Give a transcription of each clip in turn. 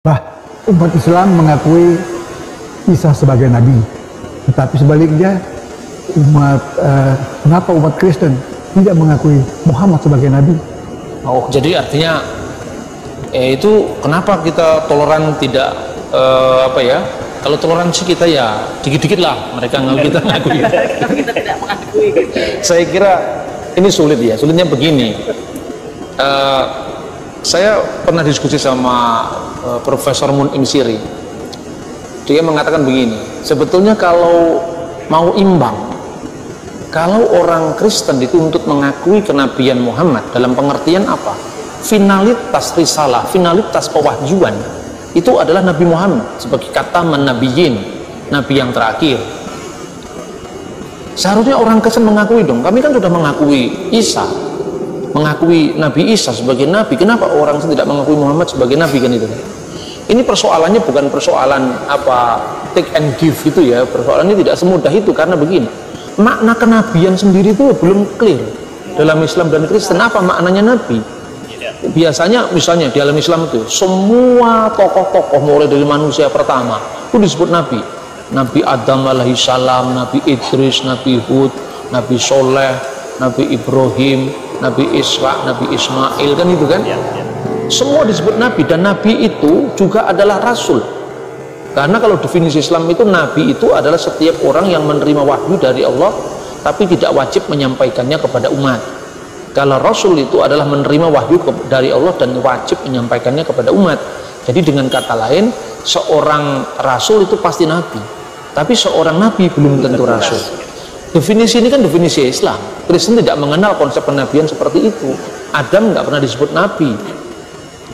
Bah, umat Islam mengakui Isa sebagai nabi, tetapi sebaliknya kenapa umat Kristen tidak mengakui Muhammad sebagai nabi? Oh, jadi artinya itu kenapa kita toleran tidak kalau toleransi kita ya dikit-dikit lah mereka kita ngakui. Kita tidak mengakui. Saya kira ini sulit ya. Sulitnya begini. Saya pernah diskusi sama Profesor Mun'im Siri. Dia mengatakan begini, sebetulnya kalau mau imbang, kalau orang Kristen dituntut mengakui kenabian Muhammad dalam pengertian apa? Finalitas risalah, finalitas pewahyuan itu adalah Nabi Muhammad sebagai kata nabiyin, nabi yang terakhir. Seharusnya orang Kristen mengakui dong. Kami kan sudah mengakui Isa, mengakui Nabi Isa sebagai nabi. Kenapa orang tidak mengakui Muhammad sebagai nabi kan itu? Ini persoalannya bukan persoalan take and give gitu ya. Persoalannya tidak semudah itu karena begini. Makna kenabian sendiri itu belum clear dalam Islam dan Kristen. Apa maknanya nabi? Biasanya misalnya di dalam Islam itu semua tokoh-tokoh mulai dari manusia pertama itu disebut nabi. Nabi Adam alaihissalam, Nabi Idris, Nabi Hud, Nabi Soleh, Nabi Ibrahim, Nabi Ishak, Nabi Ismail, kan itu kan? Semua disebut nabi, dan nabi itu juga adalah rasul. Karena kalau definisi Islam itu nabi itu adalah setiap orang yang menerima wahyu dari Allah tapi tidak wajib menyampaikannya kepada umat. Kalau rasul itu adalah menerima wahyu dari Allah dan wajib menyampaikannya kepada umat. Jadi dengan kata lain, seorang rasul itu pasti nabi, tapi seorang nabi belum tentu rasul. Definisi ini kan definisi Islam. Kristen tidak mengenal konsep kenabian seperti itu. Adam nggak pernah disebut nabi,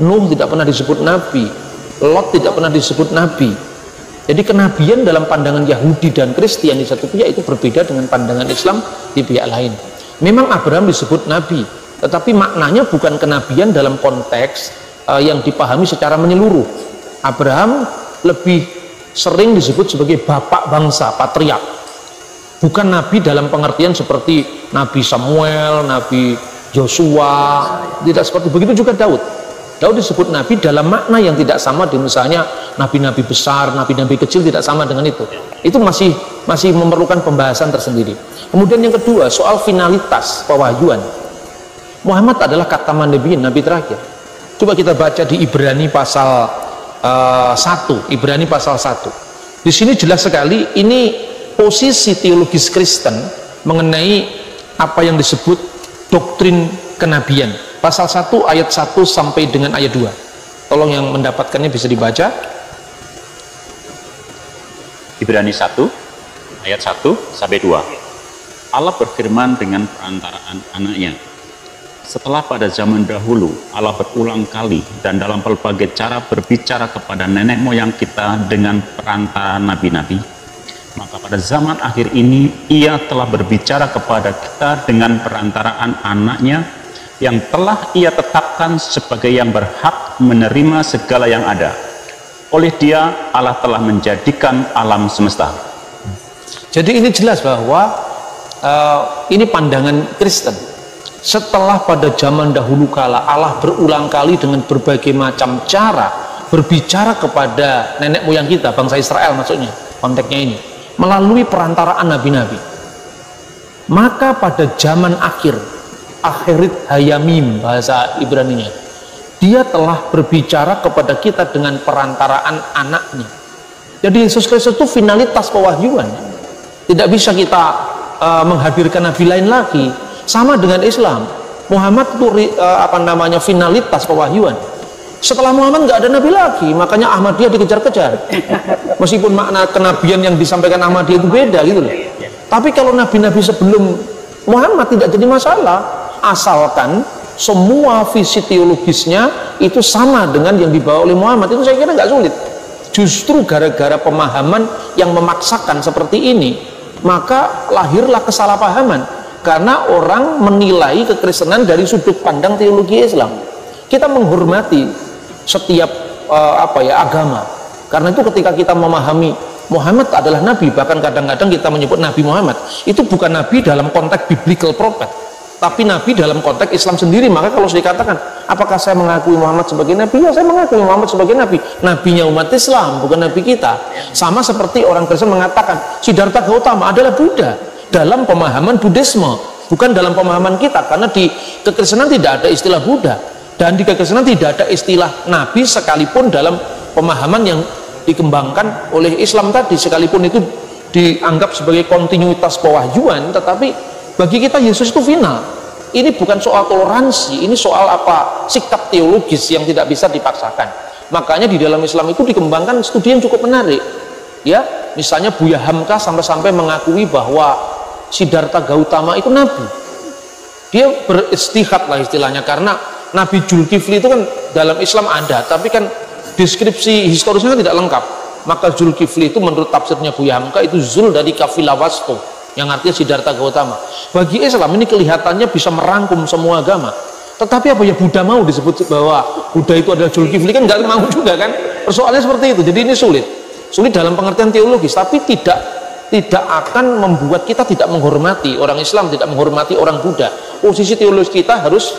Nuh tidak pernah disebut nabi, Lot tidak pernah disebut nabi. Jadi kenabian dalam pandangan Yahudi dan Kristen di satu pihak itu berbeda dengan pandangan Islam di pihak lain. Memang Abraham disebut nabi, tetapi maknanya bukan kenabian dalam konteks yang dipahami secara menyeluruh. Abraham lebih sering disebut sebagai bapak bangsa, patriark, bukan nabi dalam pengertian seperti Nabi Samuel, Nabi Joshua, tidak seperti begitu. Juga Daud disebut nabi dalam makna yang tidak sama dengan misalnya nabi-nabi besar, nabi-nabi kecil, tidak sama dengan itu. Itu masih memerlukan pembahasan tersendiri. Kemudian yang kedua, soal finalitas pewahyuan. Muhammad adalah kata nabiyin, nabi terakhir. Coba kita baca di Ibrani pasal 1, Ibrani pasal 1. Di sini jelas sekali ini posisi teologis Kristen mengenai apa yang disebut doktrin kenabian. Pasal 1 ayat 1 sampai dengan ayat 2. Tolong yang mendapatkannya bisa dibaca. Ibrani 1 ayat 1 sampai 2. Allah berfirman dengan perantaraan anaknya. Setelah pada zaman dahulu Allah berulang kali dan dalam berbagai cara berbicara kepada nenek moyang kita dengan perantara nabi-nabi, maka pada zaman akhir ini Ia telah berbicara kepada kita dengan perantaraan anaknya yang telah Ia tetapkan sebagai yang berhak menerima segala yang ada. Oleh Dia Allah telah menjadikan alam semesta. Jadi ini jelas bahwa ini pandangan Kristen. Setelah pada zaman dahulu kala Allah berulang kali dengan berbagai macam cara berbicara kepada nenek moyang kita, bangsa Israel maksudnya, konteksnya ini, melalui perantaraan nabi-nabi. Maka pada zaman akhir, akhirit hayamim bahasa Ibraninya, Dia telah berbicara kepada kita dengan perantaraan anaknya. Jadi Yesus Kristus itu finalitas pewahyuan. Tidak bisa kita menghadirkan nabi lain lagi. Sama dengan Islam, Muhammad itu finalitas pewahyuan. Setelah Muhammad nggak ada nabi lagi, makanya Ahmadiyah dikejar-kejar. Meskipun makna kenabian yang disampaikan Ahmadiyah itu beda gitu loh. Tapi kalau nabi-nabi sebelum Muhammad tidak jadi masalah, asalkan semua visi teologisnya itu sama dengan yang dibawa oleh Muhammad. Itu saya kira nggak sulit. Justru gara-gara pemahaman yang memaksakan seperti ini, maka lahirlah kesalahpahaman. Karena orang menilai kekristenan dari sudut pandang teologi Islam. Kita menghormati setiap agama. Karena itu ketika kita memahami Muhammad adalah nabi, bahkan kadang-kadang kita menyebut Nabi Muhammad, itu bukan nabi dalam konteks biblical prophet, tapi nabi dalam konteks Islam sendiri. Maka kalau saya katakan, apakah saya mengakui Muhammad sebagai nabi? Ya, saya mengakui Muhammad sebagai nabi. Nabinya umat Islam, bukan nabi kita. Sama seperti orang Kristen mengatakan Siddhartha Gautama adalah Buddha dalam pemahaman Buddhisme, bukan dalam pemahaman kita, karena di kekristenan tidak ada istilah Buddha, dan di kekristenan tidak ada istilah nabi sekalipun dalam pemahaman yang dikembangkan oleh Islam tadi, sekalipun itu dianggap sebagai kontinuitas pewahyuan. Tetapi bagi kita Yesus itu final. Ini bukan soal toleransi, ini soal apa, sikap teologis yang tidak bisa dipaksakan. Makanya di dalam Islam itu dikembangkan studi yang cukup menarik, ya. Misalnya Buya Hamka sampai-sampai mengakui bahwa Siddhartha Gautama itu nabi. Dia beristihad lah istilahnya, karena Nabi Zulkifli itu kan dalam Islam ada, tapi kan deskripsi historisnya kan tidak lengkap. Maka Zulkifli itu menurut tafsirnya Buya Hamka itu Zul dari kafilah Wasto, yang artinya Siddhartha Gautama. Bagi Islam ini kelihatannya bisa merangkum semua agama. Tetapi apa ya, Buddha mau disebut bahwa Buddha itu adalah Zulkifli? Kan nggak mau juga kan? Persoalannya seperti itu. Jadi ini sulit dalam pengertian teologis, tapi tidak akan membuat kita tidak menghormati orang Islam, tidak menghormati orang Buddha. Posisi teologis kita harus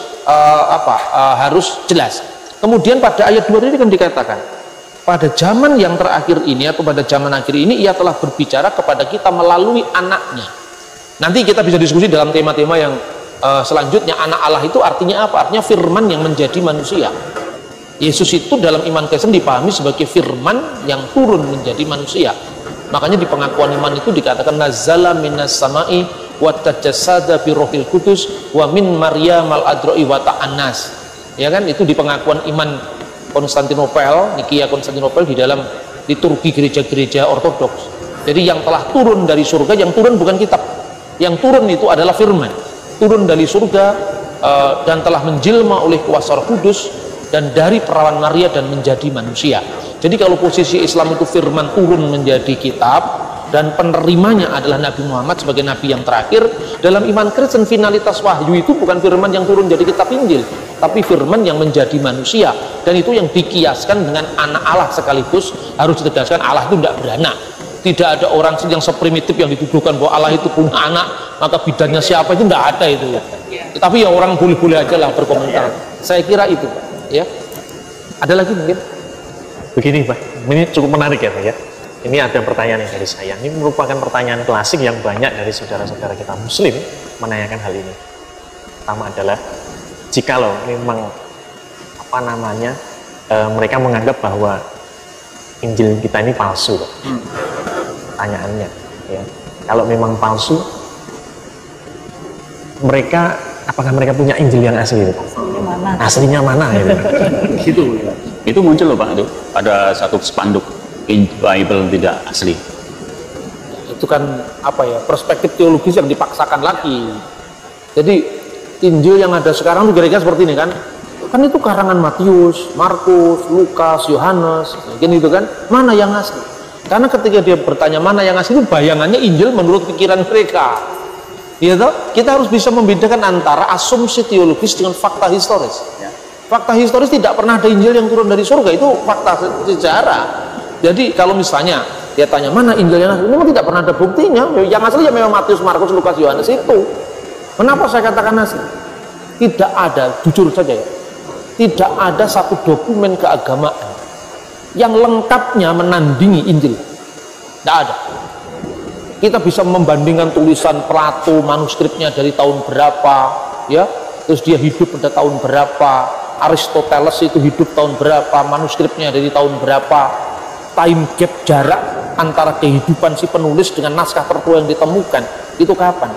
harus jelas. Kemudian pada ayat 2 ini kan dikatakan, pada zaman yang terakhir ini atau pada zaman akhir ini ia telah berbicara kepada kita melalui anaknya. Nanti kita bisa diskusi dalam tema-tema yang selanjutnya. Anak Allah itu artinya apa? Artinya firman yang menjadi manusia. Yesus itu dalam iman Kristen dipahami sebagai firman yang turun menjadi manusia. Makanya di pengakuan iman itu dikatakan nazala minas samai wa tajassada bi rohil kudus wa min maryam al adroi wa ta'annas. Ya kan, itu di pengakuan iman Konstantinopel, Nikia Konstantinopel, di dalam liturgi gereja-gereja ortodoks. Jadi yang telah turun dari surga, yang turun bukan kitab, yang turun itu adalah firman, turun dari surga dan telah menjelma oleh kuasa Roh Kudus dan dari perawan Maria dan menjadi manusia. Jadi kalau posisi Islam itu firman turun menjadi kitab dan penerimanya adalah Nabi Muhammad sebagai nabi yang terakhir, dalam iman Kristen finalitas wahyu itu bukan firman yang turun jadi kitab Injil, tapi firman yang menjadi manusia. Dan itu yang dikiaskan dengan anak Allah sekaligus. Harus ditegaskan, Allah itu tidak beranak. Tidak ada orang yang seprimitif yang dituduhkan bahwa Allah itu punya anak, maka bidannya siapa, itu tidak ada itu. Tapi ya orang boleh-boleh aja lah berkomentar. Saya kira itu, ya. Ada lagi mungkin? Begini Pak, ini cukup menarik ya Pak ya. Ini ada pertanyaan yang dari saya. Ini merupakan pertanyaan klasik yang banyak dari saudara-saudara kita Muslim menanyakan hal ini. Pertama adalah, jikalau memang mereka menganggap bahwa Injil kita ini palsu, Pak. Pertanyaannya, ya, kalau memang palsu, apakah mereka punya Injil yang asli, Pak? Aslinya mana? Gitu. Itu muncul loh Pak, itu ada satu spanduk Bible tidak asli. Itu kan perspektif teologis yang dipaksakan lagi. Jadi Injil yang ada sekarang itu kira-kira seperti ini kan itu karangan Matius, Markus, Lukas, Yohanes, gitu kan. Mana yang asli? Karena ketika dia bertanya mana yang asli, itu bayangannya Injil menurut pikiran mereka. Ya toh? Kita harus bisa membedakan antara asumsi teologis dengan fakta historis. Fakta historis tidak pernah ada Injil yang turun dari surga, itu fakta sejarah. Jadi kalau misalnya dia tanya mana Injil yang asli, memang tidak pernah ada buktinya. Yang asli ya memang Matius, Markus, Lukas, Yohanes itu. Kenapa saya katakan asli? Tidak ada, jujur saja ya, tidak ada satu dokumen keagamaan yang lengkapnya menandingi Injil. Tidak ada. Kita bisa membandingkan tulisan Plato, manuskripnya dari tahun berapa, ya, terus dia hidup pada tahun berapa, Aristoteles itu hidup tahun berapa, manuskripnya dari tahun berapa, time gap, jarak antara kehidupan si penulis dengan naskah tertua yang ditemukan itu kapan?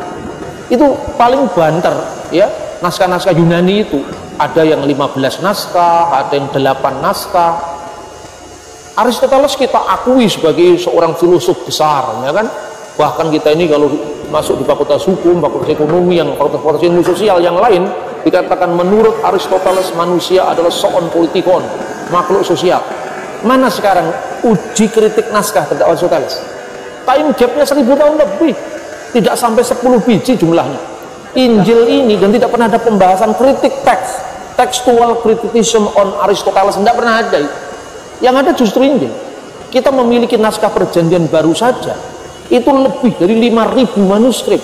Itu paling banter, ya. Naskah-naskah Yunani itu ada yang 15 naskah, ada yang 8 naskah. Aristoteles kita akui sebagai seorang filosof besar, ya kan? Bahkan kita ini kalau masuk di fakultas hukum, fakultas ekonomi, yang fakultas ilmu sosial yang lain, dikatakan menurut Aristoteles manusia adalah soon politikon, makhluk sosial. Mana sekarang uji kritik naskah terhadap Aristoteles? Time gapnya 1000 tahun lebih, tidak sampai 10 biji jumlahnya. Injil ini, dan tidak pernah ada pembahasan kritik teks, textual criticism on Aristoteles, tidak pernah ada. Yang ada justru Injil. Kita memiliki naskah perjanjian baru saja itu lebih dari 5.000 manuskrip,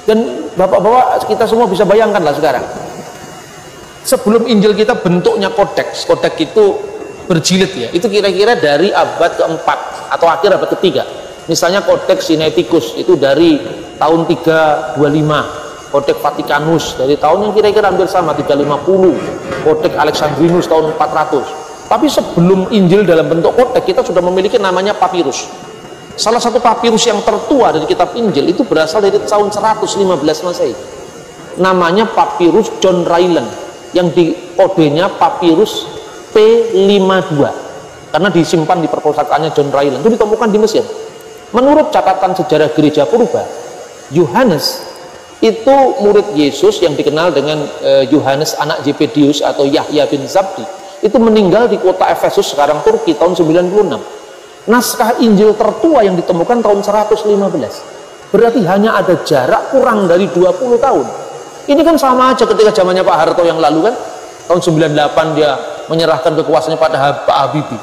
dan bapak-bapak kita semua bisa bayangkan lah sekarang. Sebelum Injil kita bentuknya kodeks. Kodeks itu berjilid ya. Itu kira-kira dari abad keempat atau akhir abad ketiga. Misalnya Kodeks Sinaiticus itu dari tahun 325. Kodeks Vatikanus dari tahun yang kira-kira hampir sama 350. Kodeks Alexandrinus tahun 400. Tapi sebelum Injil dalam bentuk kodeks kita sudah memiliki namanya papirus. Salah satu papirus yang tertua dari kitab Injil itu berasal dari tahun 115 Masehi. Namanya papirus John Ryland yang di kodenya papirus P52 karena disimpan di perpustakaannya John Ryland. Itu ditemukan di Mesir. Menurut catatan sejarah gereja purba, Yohanes itu murid Yesus yang dikenal dengan Yohanes anak Zebedius atau Yahya bin Zabdi, itu meninggal di kota Efesus sekarang Turki tahun 96. Naskah Injil tertua yang ditemukan tahun 115. Berarti hanya ada jarak kurang dari 20 tahun. Ini kan sama aja ketika zamannya Pak Harto yang lalu kan, tahun 98 dia menyerahkan kekuasaannya pada Pak Habibie.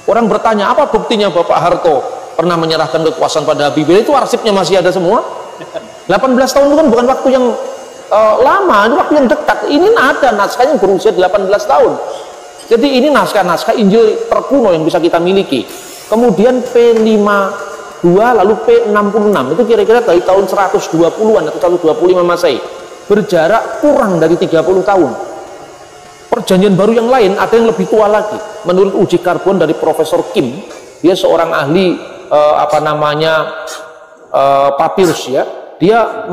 Orang bertanya, apa buktinya Bapak Harto pernah menyerahkan kekuasaan pada Habibie? Itu arsipnya masih ada semua. 18 tahun itu kan bukan waktu yang lama, ini waktu yang dekat. Ini ada naskahnya berusia 18 tahun. Jadi ini naskah-naskah Injil terkuno yang bisa kita miliki. Kemudian P52 lalu P66 itu kira-kira dari tahun 120-an atau 125 Masehi. Berjarak kurang dari 30 tahun. Perjanjian baru yang lain ada yang lebih tua lagi. Menurut uji karbon dari Profesor Kim, dia seorang ahli papirus ya. Dia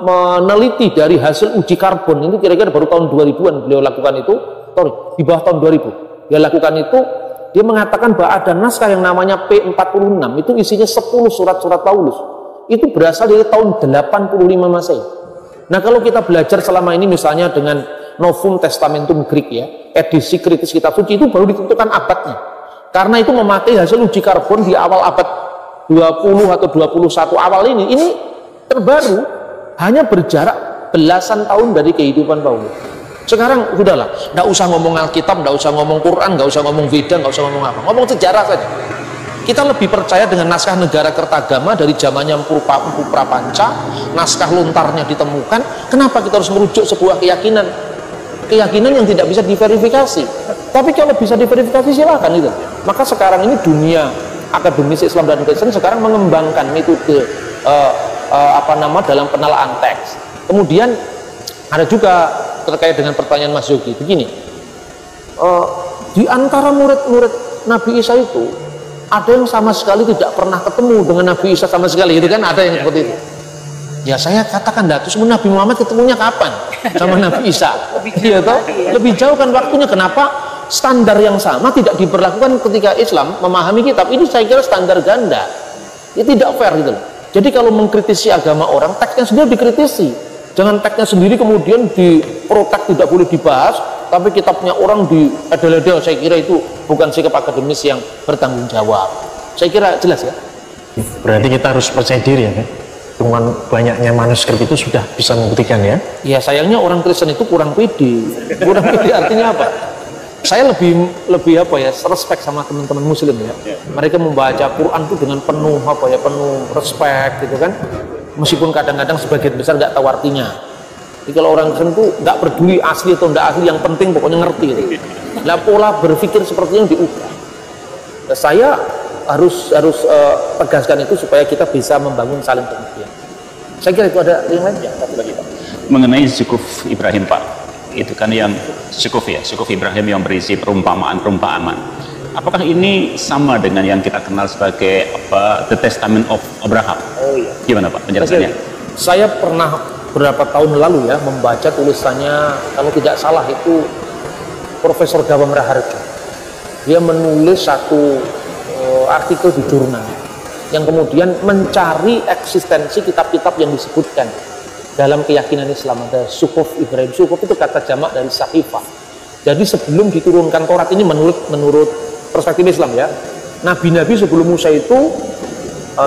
meneliti dari hasil uji karbon itu kira-kira baru tahun 2000-an beliau lakukan itu, di bawah tahun 2000. Dia lakukan itu, dia mengatakan bahwa ada naskah yang namanya P46, itu isinya 10 surat-surat Paulus. Itu berasal dari tahun 85 Masehi. Nah, kalau kita belajar selama ini misalnya dengan Novum Testamentum Greek ya, edisi kritis kitab suci, itu baru ditentukan abadnya. Karena itu memakai hasil uji karbon di awal abad 20 atau 21 awal ini terbaru, hanya berjarak belasan tahun dari kehidupan Paulus. Sekarang udahlah, nggak usah ngomong Alkitab, nggak usah ngomong Quran, nggak usah ngomong Veda, nggak usah ngomong apa, ngomong sejarah saja. Kita lebih percaya dengan naskah negara Kertagama dari zamannya Empu Prapanca, naskah lontarnya ditemukan. Kenapa kita harus merujuk sebuah keyakinan yang tidak bisa diverifikasi? Tapi kalau bisa diverifikasi silakan itu. Maka sekarang ini dunia akademis Islam dan Kristen sekarang mengembangkan metode dalam penelaan teks. Kemudian ada juga terkait dengan pertanyaan Mas Yogi begini, di antara murid-murid Nabi Isa itu ada yang sama sekali tidak pernah ketemu dengan Nabi Isa sama sekali, itu kan ada yang seperti itu. Ya saya katakan terus Nabi Muhammad ketemunya kapan sama Nabi Isa? Iya toh? Lebih jauh kan waktunya. Kenapa standar yang sama tidak diberlakukan ketika Islam memahami kitab? Ini saya kira standar ganda. Ini tidak fair gitu loh. Jadi kalau mengkritisi agama orang, teksnya sendiri dikritisi. Jangan teksnya sendiri kemudian diprotek, tidak boleh dibahas, tapi kitabnya orang diedel-edel. Saya kira itu bukan sikap akademis yang bertanggung jawab. Saya kira jelas ya. Berarti kita harus percaya diri ya kan? Dengan banyaknya manuskrip itu sudah bisa membuktikan ya. Ya sayangnya orang Kristen itu kurang pede. Kurang pede artinya apa? Saya lebih respect sama teman-teman Muslim ya. Mereka membaca Quran itu dengan penuh penuh respect gitu kan. Meskipun kadang-kadang sebagian besar nggak tahu artinya. Jadi kalau orang Kristen itu nggak peduli asli atau nggak asli, yang penting pokoknya ngerti. Lah pola berpikir seperti yang diubah. Nah, saya harus tegaskan itu supaya kita bisa membangun saling pengertian. Saya kira itu ada yang lain ya, satu lagi Pak. Mengenai Zukuf Ibrahim Pak, itu kan yang Zukuf Ibrahim yang berisi perumpamaan. Apakah ini sama dengan yang kita kenal sebagai The Testament of Abraham? Oh iya. Gimana Pak penjelasannya? Saya pernah beberapa tahun lalu ya membaca tulisannya, kalau tidak salah itu Profesor Gawam Raharjo. Dia menulis satu artikel di jurnal yang kemudian mencari eksistensi kitab-kitab yang disebutkan dalam keyakinan Islam. Ada Zukuf Ibrahim. Zukuf itu kata jamak dari Sahifah. Jadi sebelum diturunkan Taurat ini menurut perspektif Islam ya, nabi-nabi sebelum Musa itu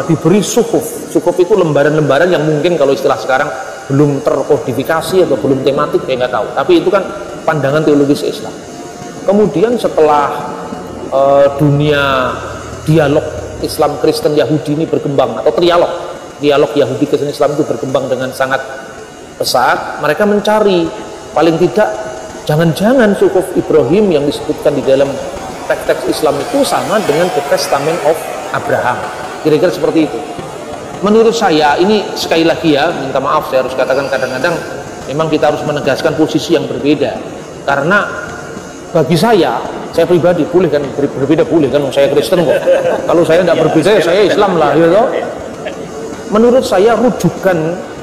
diberi suhuf. Suhuf itu lembaran-lembaran yang mungkin kalau istilah sekarang belum terkodifikasi atau belum tematik, saya nggak tahu. Tapi itu kan pandangan teologis Islam. Kemudian setelah dunia dialog Islam Kristen Yahudi ini berkembang, atau dialog Yahudi Kristen Islam itu berkembang dengan sangat saat mereka mencari, paling tidak jangan-jangan sukuf Ibrahim yang disebutkan di dalam teks-teks Islam itu sama dengan The Testament of Abraham, kira-kira seperti itu. Menurut saya, ini sekali lagi ya, minta maaf saya harus katakan, kadang-kadang memang kita harus menegaskan posisi yang berbeda, karena bagi saya pribadi boleh kan berbeda, boleh kan, saya Kristen kok. Kalau saya tidak berbeda, saya Islam lah, gitu. Menurut saya rujukan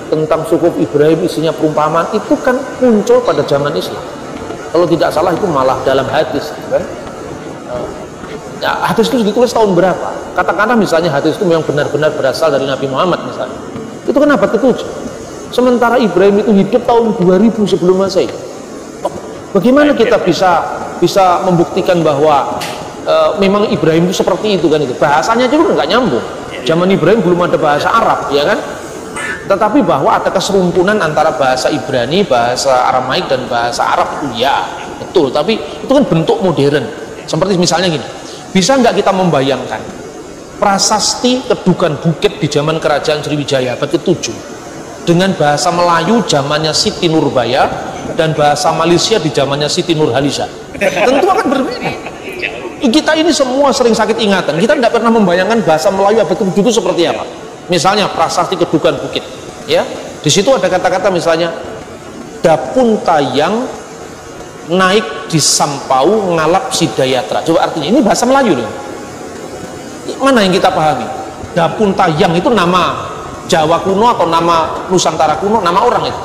tentang sukuf Ibrahim isinya perumpamaan itu kan muncul pada zaman Islam. Kalau tidak salah itu malah dalam hadis, kan? Ya, hadis itu ditulis tahun berapa? Katakanlah misalnya hadis itu memang benar-benar berasal dari Nabi Muhammad misalnya. Itu kan abad ke-7. Sementara Ibrahim itu hidup tahun 2000 sebelum Masehi. Bagaimana kita bisa membuktikan bahwa memang Ibrahim itu seperti itu kan itu? Bahasanya juga nggak nyambung. Zaman Ibrahim belum ada bahasa Arab, ya kan? Tetapi bahwa ada keserumpunan antara bahasa Ibrani, bahasa Aramaik dan bahasa Arab itu ya betul. Tapi itu kan bentuk modern. Seperti misalnya gini, bisa nggak kita membayangkan prasasti Kedukan Bukit di zaman Kerajaan Sriwijaya abad ke-7 dengan bahasa Melayu zamannya Siti Nurbaya dan bahasa Malaysia di zamannya Siti Nurhaliza? Tentu akan berbeda. Kita ini semua sering sakit ingatan. Kita tidak pernah membayangkan bahasa Melayu abad ke-7 itu seperti apa. Misalnya prasasti Kedukan Bukit, ya, di situ ada kata-kata misalnya dapun tayang naik di sampau ngalap sidayatra. Coba artinya, ini bahasa Melayu loh. Mana yang kita pahami? Dapun tayang itu nama Jawa kuno atau nama Nusantara kuno, nama orang itu.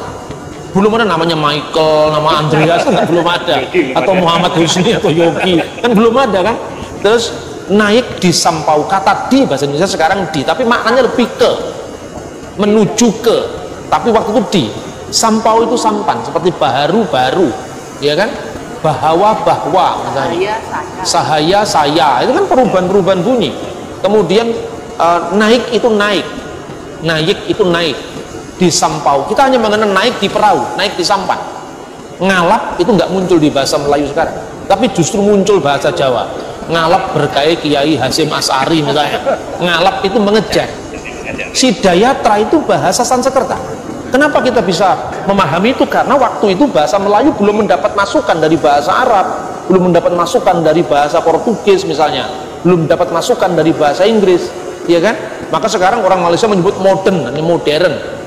Belum ada namanya Michael, nama Andreas, kan belum ada. Atau Muhammad Husni atau Yogi, kan belum ada kan. Terus naik di sampau, kata di bahasa Indonesia sekarang di, tapi maknanya lebih ke, menuju ke, tapi waktu itu di. Sampau itu sampan, seperti baharu, ya kan? Bahwa, misalnya. Sahaya, saya, itu kan perubahan-perubahan bunyi. Kemudian naik itu naik itu naik di sampau. Kita hanya mengenal naik di perahu, naik di sampan. Ngalap itu nggak muncul di bahasa Melayu sekarang, tapi justru muncul bahasa Jawa. Ngalap berkait Kiai Hasyim Asy'ari misalnya. Ngalap itu mengejar. Sidayatra itu bahasa Sanskerta. Kenapa kita bisa memahami itu? Karena waktu itu bahasa Melayu belum mendapat masukan dari bahasa Arab, belum mendapat masukan dari bahasa Portugis misalnya, belum mendapat masukan dari bahasa Inggris, ya kan? Maka sekarang orang Malaysia menyebut modern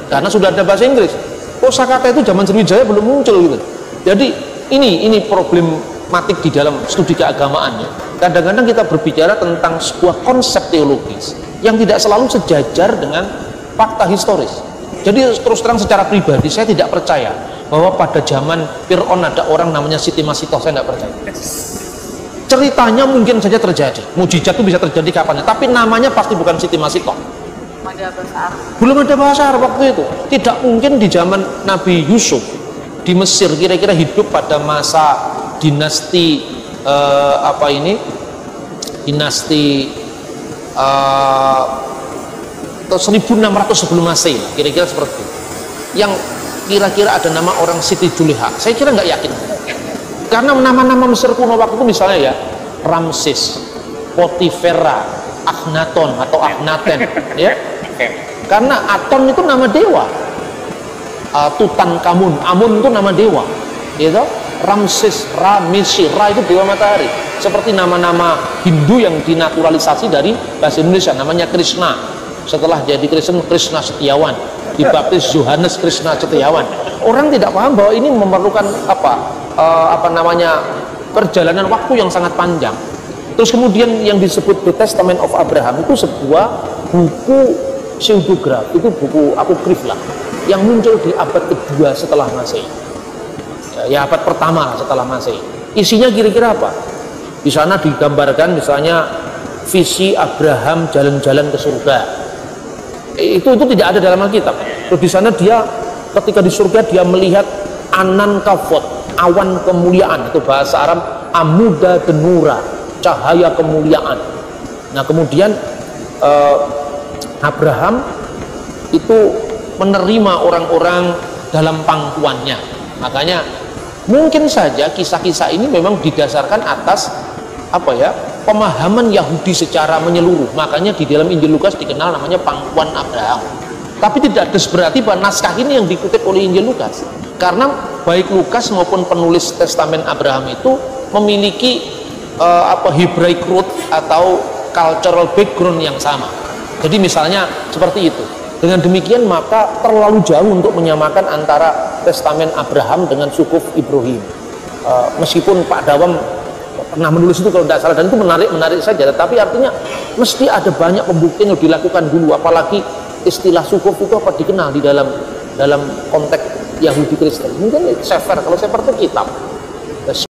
karena sudah ada bahasa Inggris. Kosakata itu zaman Sriwijaya belum muncul gitu. Jadi ini problematik di dalam studi keagamaannya. Kadang-kadang kita berbicara tentang sebuah konsep teologis yang tidak selalu sejajar dengan fakta historis. Jadi terus terang secara pribadi saya tidak percaya bahwa pada zaman Fir'aun ada orang namanya Siti Masitoh, saya tidak percaya. Ceritanya mungkin saja terjadi, mujizat itu bisa terjadi kapan, tapi namanya pasti bukan Siti Masitoh. Belum ada bahasa Arab waktu itu. Tidak mungkin di zaman Nabi Yusuf di Mesir, kira-kira hidup pada masa dinasti dinasti 1600 sebelum Masehi, kira-kira seperti itu. Yang kira-kira ada nama orang Siti Juleha, saya kira nggak yakin. Karena nama-nama Mesir kuno waktu itu misalnya ya Ramses, Potifera, Akhenaton atau Akhenaten, ya. Karena Aton itu nama dewa. Tutankhamun, Amun itu nama dewa, gitu. Ramses, Ra, Mesi, Ra itu dewa matahari. Seperti nama-nama Hindu yang dinaturalisasi dari bahasa Indonesia, namanya Krishna. Setelah jadi Kristen, Krishna Setiawan, dibaptis Yohanes Krishna Setiawan. Orang tidak paham bahwa ini memerlukan perjalanan waktu yang sangat panjang. Terus kemudian yang disebut The Testament of Abraham itu sebuah buku pseudograf, itu buku apokrif lah, yang muncul di abad kedua setelah Masehi. Ya abad pertama setelah Masehi. Isinya kira-kira apa? Di sana digambarkan misalnya visi Abraham jalan-jalan ke surga. Itu tidak ada dalam Alkitab. Terus di sana dia ketika di surga dia melihat anan kafot, awan kemuliaan, itu bahasa Arab amuda denura, cahaya kemuliaan. Nah kemudian Abraham itu menerima orang-orang dalam pangkuannya. Makanya mungkin saja kisah-kisah ini memang didasarkan atas pemahaman Yahudi secara menyeluruh. Makanya di dalam Injil Lukas dikenal namanya pangkuan Abraham. Tapi tidak berarti bahwa naskah ini yang dikutip oleh Injil Lukas, karena baik Lukas maupun penulis Testamen Abraham itu memiliki Hebraic root atau cultural background yang sama. Jadi misalnya seperti itu. Dengan demikian maka terlalu jauh untuk menyamakan antara Testamen Abraham dengan sukuf Ibrahim. Meskipun Pak Dawam pernah menulis itu kalau tidak salah, dan itu menarik saja, tetapi artinya mesti ada banyak pembuktian yang dilakukan dulu, apalagi istilah sukuf itu apa dikenal di dalam konteks Yahudi Kristen. Mungkin sefer, kalau sefer itu kitab.